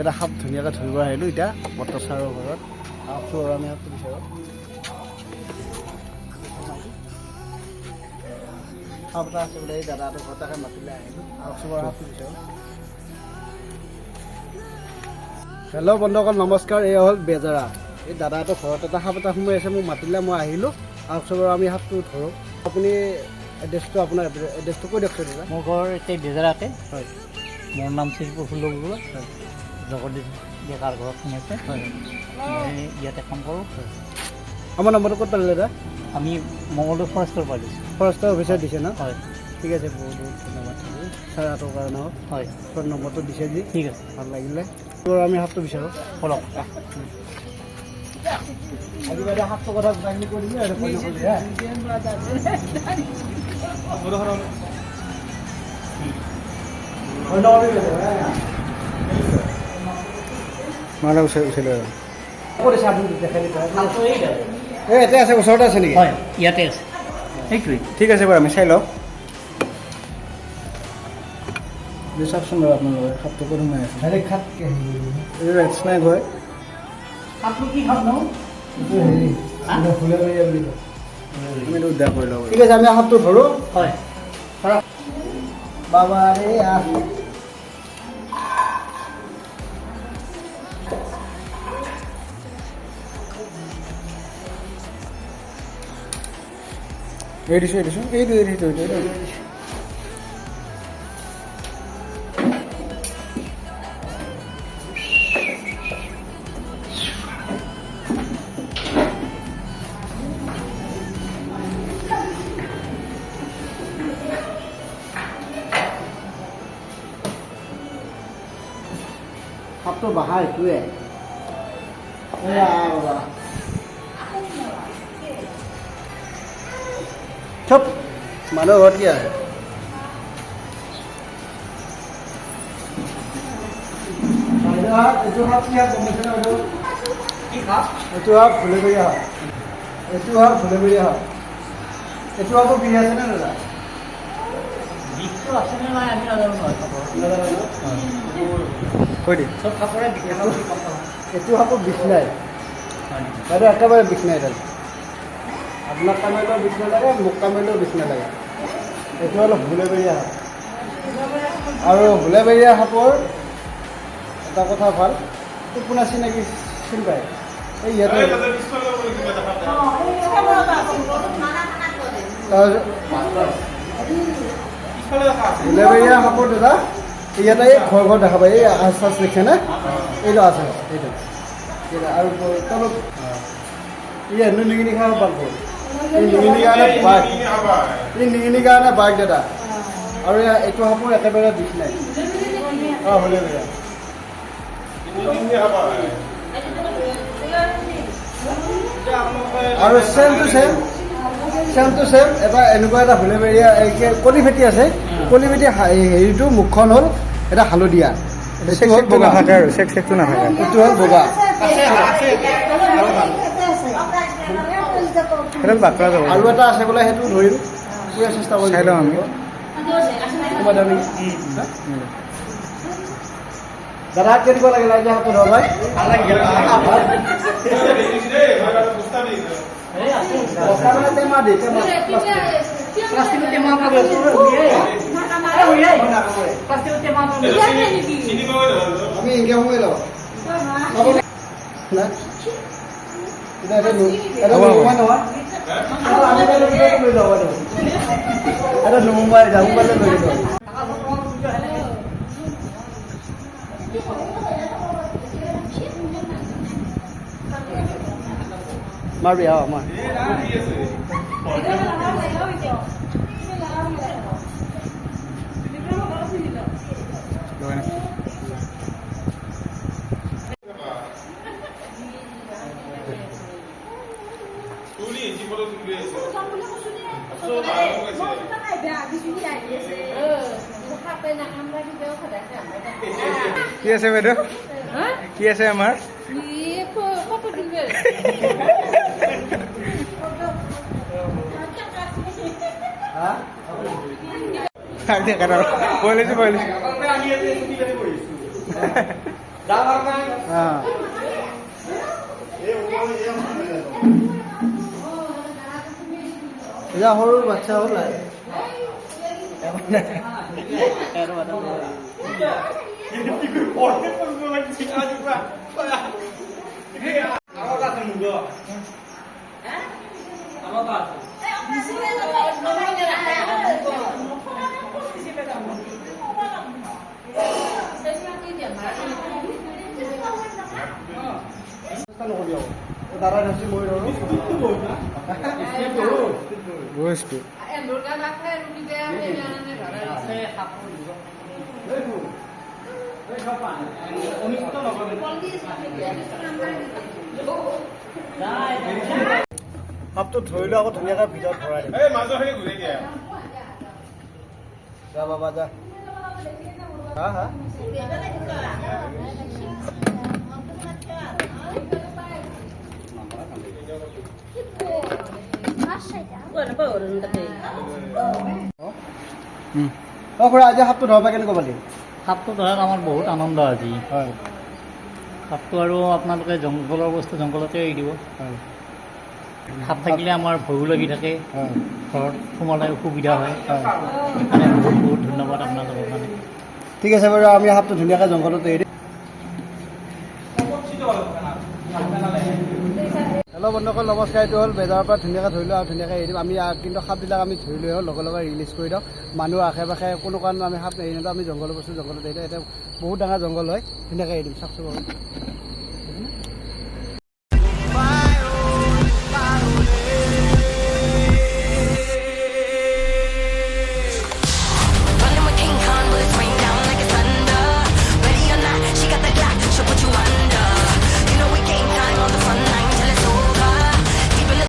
এটা সাপ ধুনীয়াকৈ ধৰিব আহিলোঁ এতিয়া বৰ্তা ছাৰৰ ঘৰত আছোঁ আৰু আমি সাপটো বিচাৰোঁ সাপ এটা আছে বোলে এই দাদাহঁতৰ ঘৰত তাকে মাতিলে আহিলোঁ আছোঁ আৰু সাপটো বিচাৰোঁ হেল্ল' বন্ধুসকল নমস্কাৰ এই হ'ল বেজাৰা এই দাদাহঁতৰ ঘৰত এটা সাপ এটা সোমাই আছে মোক মাতিলে মই আহিলোঁ আহকচোন বাৰু আমি সাপটো ধৰোঁ আপুনি এড্ৰেছটো আপোনাৰ এড্ৰেছটো কৈ দিয়কচোন দাদা মোৰ ঘৰ এতিয়া বেজাৰাতে হয় মোৰ নাম শ্ৰী প্ৰফুল্ল বৰুৱা হয় জগদীশ ডেকাৰ ঘৰত সোমাইছে হয় মই ইয়াতে কাম কৰোঁ আমাৰ নম্বৰটো ক'ত পালে দাদা আমি মঙলদৈ ফৰেষ্টৰ পৰা দিছোঁ ফৰেষ্টৰ অফিচাৰ দিছে ন হয় ঠিক আছে বহুত বহুত ধন্যবাদ ছাৰ হাতৰ কাৰণে হয় ফোন নম্বৰটো দিছে যি ঠিক আছে ভাল লাগিলে আৰু আমি সাপটো বিচাৰোঁ বলক আজি বাইদেউ সাপটোৰ কথা গোটাখিনি কৈ দিবি আৰু মানে উঠিলে এই ইয়াতে আছে ওচৰতে আছে নেকি হয় ইয়াতে আছে সেইটোৱেই ঠিক আছে বাৰু আমি চাই লওঁ চাওকচোন বাৰু আপোনালোকে সাপটো ক'ত সোমাই আছে ডাইৰেক্ট খাপ এইটো ৰেড স্নেক হয় সাপটো কি সাপ ন হেৰি ফুলেবৰীয়া বুলি কয় আমি এইটো উদ্ধাৰ কৰি লওঁ ঠিক আছে আমি সাপটো ধৰোঁ হয় বাবা ৰে এই দিছোঁ এইটো সাপটো বাহা এইটোৱে চব মানুহ ঘৰত কি আছে এইটো সাপ কি সাপ গম পাইছে ন কি সাপ এইটো সাপ ফুলেবৰীয়া সাপ এইটো সাপ ফুলেবৰীয়া সাপ এইটো সাপৰ বিষ আছে নে দাদা বিষটো আছেনে নাই আমি নাজানো নহয় সাপৰ কৈ দিম চব সাপৰে বিষ এইটো সাপৰ বিষ নাই বাইদেউ একেবাৰে বিষ নাই দাদা আপোনাক কামাৰিলেও বিষ নালাগে মোক কামাৰিলেও বিষ নালাগে এইটো অলপ ফুলেবৰীয়া সাপ আৰু ফুলেবৰীয়া সাপৰ এটা কথা ভাল আপোনাৰ চিনাকি চিনি পায় এই ইয়াতে ফুলেবৰীয়া সাপৰ দাদা ইয়াতে এই ঘৰ দেখা পায় এই আচ চাচ লিখে নে এইটো আছে এইটো আৰু তলত ই এনে নিগিনি খাব পাব এই নিগিনিৰ কাৰণে বাঘ দাদা আৰু এইটো সাপৰ একেবাৰে দিশ নাই অঁ ফুলেবৰীয়া আৰু চেম টু চেম এটা এনেকুৱা এটা ফুলেবৰীয়া কলি ফেটি আছে কলি ফেটি হেৰিটো মুখখন হ'ল এটা হালধীয়া বগা থাকে আৰু চেকটো নাথাকে এইটো হ'ল বগা আৰু এটা আছে বোলে সেইটো ধৰিম পুৰা চেষ্টা কৰি চাই লওঁ আমি দাদা কেনেকুৱা লাগিল আজি সাপটো ধৰবাই আমি এনেকৈ সোমাই লওঁ এটা নোমোবাই যাওঁ মোবাইলে লৈ যাওঁ মাৰবি আহ আমাৰ কি আছে বাইদেউ কি আছে আমাৰ Boleh sih boleh. এতিয়া সৰু বাচ্চা হ'ল নকবি আৰু দাদা ধৰিছে মই গৈছোঁ সাপটো ধৰিলোঁ আকৌ ধুনীয়াকৈ ভিতৰত ভৰাই যা বাবা যা হা হা অঁ খুৰা আজি সাপটো ধৰবা কেনেকুৱা পালি সাপটো ধৰাত আমাৰ বহুত আনন্দ আজি হয় সাপটো আৰু আপোনালোকে জংঘলৰ বস্তু জংঘলতে এৰি দিব হয় সাপ থাকিলে আমাৰ ভয়ো লাগি থাকে হয় ঘৰত সোমালে অসুবিধা হয় হয় সেইকাৰণে বহুত বহুত ধন্যবাদ আপোনালোকক মানে ঠিক আছে বাৰু আমি সাপটো ধুনীয়াকৈ জংঘলতে এৰি দিম হেল্ল' বন্ধুসকল নমস্কাৰ এইটো হ'ল বেজাৰৰ পৰা ধুনীয়াকৈ ধৰিলোঁ আৰু ধুনীয়াকৈ এৰি দিম আমি কিন্তু সাপবিলাক আমি ধৰি লৈ হ'ল লগে লগে ৰিলিজ কৰি দিওঁ মানুহ আশে পাশে কোনো কাৰণত আমি সাপ এৰি নিদিওঁ আমি জংঘলৰ বস্তু জংঘলত এৰি দিওঁ এতিয়া বহুত ডাঙৰ জংঘল হয় ধুনীয়াকৈ এৰি দিম চাওকচোন বাৰু